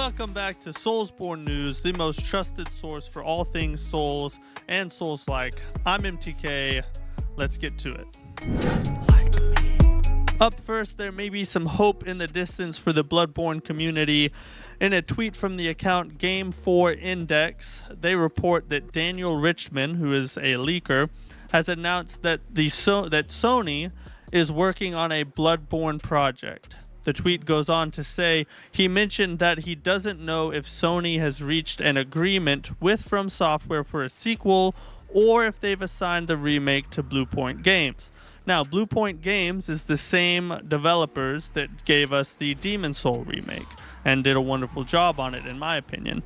Welcome back to SoulsBorne News, the most trusted source for all things Souls and Souls-like. I'm MTK. Let's get to it. Up first, there may be some hope in the distance for the Bloodborne community. In a tweet from the account Game4 Index, they report that Daniel Richman, who is a leaker, has announced that Sony is working on a Bloodborne project. The tweet goes on to say he mentioned that he doesn't know if Sony has reached an agreement with From Software for a sequel or if they've assigned the remake to Bluepoint Games. Now, Bluepoint Games is the same developers that gave us the Demon Soul remake and did a wonderful job on it, in my opinion.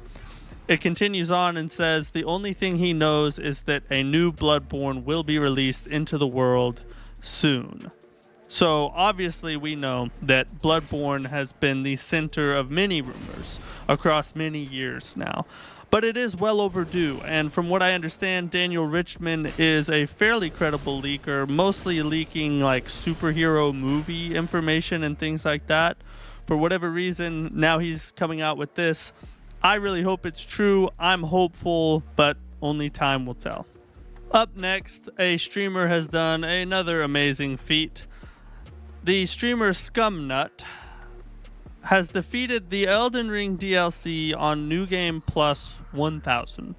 It continues on and says the only thing he knows is that a new Bloodborne will be released into the world soon. So obviously we know that Bloodborne has been the center of many rumors across many years now. But it is well overdue, and from what I understand, Daniel Richman is a fairly credible leaker, mostly leaking like superhero movie information and things like that. For whatever reason, now he's coming out with this. I really hope it's true. I'm hopeful, but only time will tell. Up next, a streamer has done another amazing feat. The streamer Scumnut has defeated the Elden Ring DLC on New Game Plus 1000.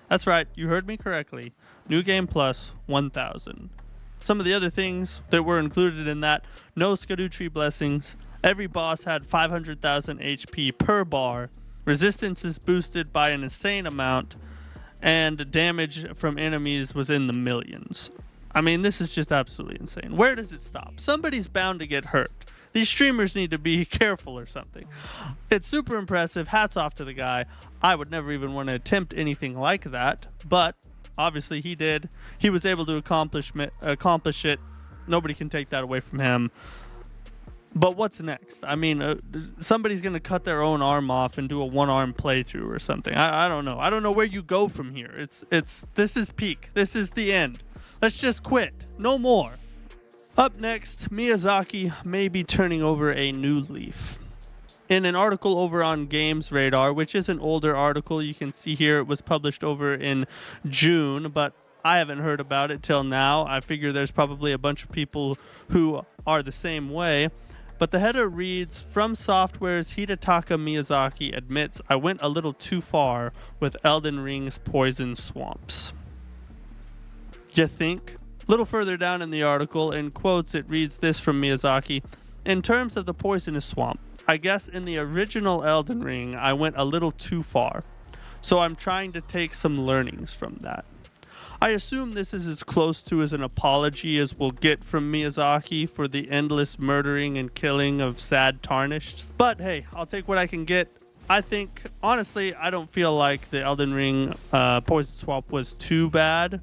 That's right, you heard me correctly. New Game Plus 1000. Some of the other things that were included in that: no Scadutree blessings, every boss had 500,000 HP per bar, resistance is boosted by an insane amount, and damage from enemies was in the millions. I mean, this is just absolutely insane. Where does it stop? Somebody's bound to get hurt. These streamers need to be careful or something. It's super impressive. Hats off to the guy. I would never even want to attempt anything like that, but obviously he did. He was able to accomplish it. Nobody can take that away from him. But what's next? I mean, somebody's going to cut their own arm off and do a one-arm playthrough or something. I don't know. I don't know where you go from here. This is peak. This is the end. Let's just quit. No more. Up next, Miyazaki may be turning over a new leaf. In an article over on Games Radar, which is an older article, you can see here it was published over in June, but I haven't heard about it till now. I figure there's probably a bunch of people who are the same way. But the header reads, From Software's Hidetaka Miyazaki admits I went a little too far with Elden Ring's Poison Swamps. You think? A little further down in the article, in quotes, it reads this from Miyazaki. In terms of the poisonous swamp, I guess in the original Elden Ring, I went a little too far. So I'm trying to take some learnings from that. I assume this is as close to as an apology as we'll get from Miyazaki for the endless murdering and killing of sad Tarnished. But hey, I'll take what I can get. I think, honestly, I don't feel like the Elden Ring Poison Swamp was too bad.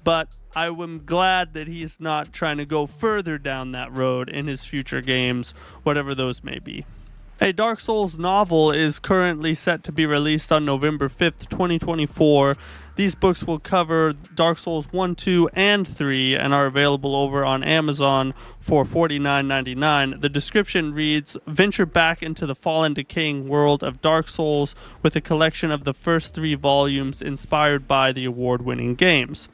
But I am glad that he's not trying to go further down that road in his future games, whatever those may be. A Dark Souls novel is currently set to be released on November 5th, 2024. These books will cover Dark Souls 1, 2, and 3 and are available over on Amazon for $49.99. The description reads, venture back into the fallen, decaying world of Dark Souls with a collection of the first 3 volumes inspired by the award-winning games.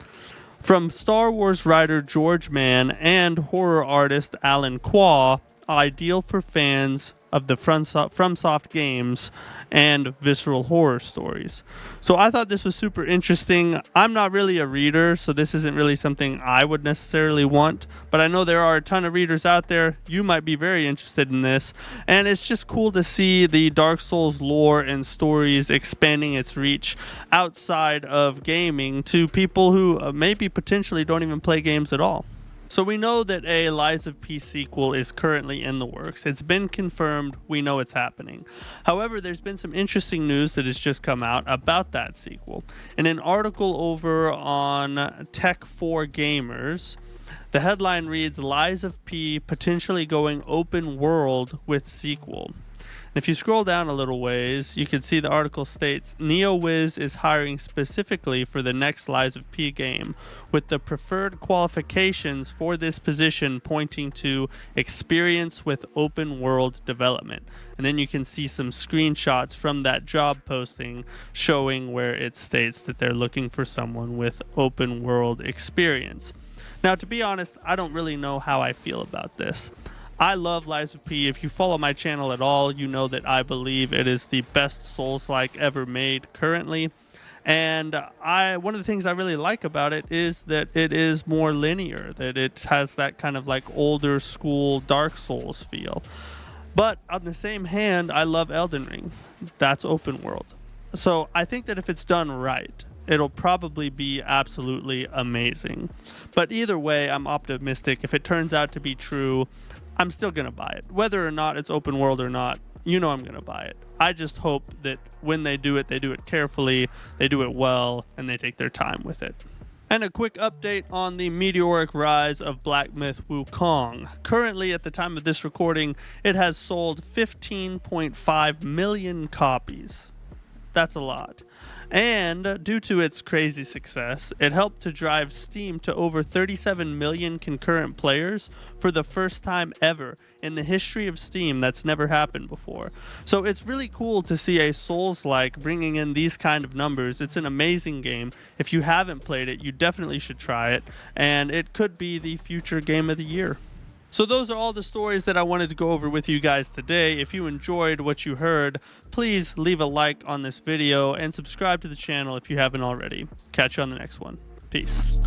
From Star Wars writer George Mann and horror artist Alan Quah, ideal for fans of the FromSoft games and visceral horror stories. So I thought this was super interesting. I'm not really a reader, so this isn't really something I would necessarily want, but I know there are a ton of readers out there. You might be very interested in this, and it's just cool to see the Dark Souls lore and stories expanding its reach outside of gaming to people who maybe potentially don't even play games at all. So we know that a Lies of P sequel is currently in the works. It's been confirmed. We know it's happening. However, there's been some interesting news that has just come out about that sequel. In an article over on Tech 4 Gamers, the headline reads, Lies of P potentially going open world with sequel. And if you scroll down a little ways, you can see the article states NeoWiz is hiring specifically for the next Lies of P game, with the preferred qualifications for this position pointing to experience with open world development. And then you can see some screenshots from that job posting showing where it states that they're looking for someone with open world experience. Now, to be honest, I don't really know how I feel about this. I love Lies of P. If you follow my channel at all, you know that I believe it is the best Souls-like ever made currently. And one of the things I really like about it is that it is more linear, that it has that kind of like older school Dark Souls feel. But on the same hand, I love Elden Ring. That's open world. So I think that if it's done right, it'll probably be absolutely amazing. But either way, I'm optimistic. If it turns out to be true, I'm still going to buy it. Whether or not it's open world or not, you know I'm going to buy it. I just hope that when they do it carefully, they do it well, and they take their time with it. And a quick update on the meteoric rise of Black Myth WuKong. Currently, at the time of this recording, it has sold 15.5 million copies. That's a lot. And due to its crazy success, it helped to drive Steam to over 37 million concurrent players for the first time ever in the history of Steam. That's never happened before. So it's really cool to see a Souls-like bringing in these kind of numbers. It's an amazing game. If you haven't played it, you definitely should try it, and it could be the future game of the year. So those are all the stories that I wanted to go over with you guys today. If you enjoyed what you heard, please leave a like on this video and subscribe to the channel if you haven't already. Catch you on the next one. Peace.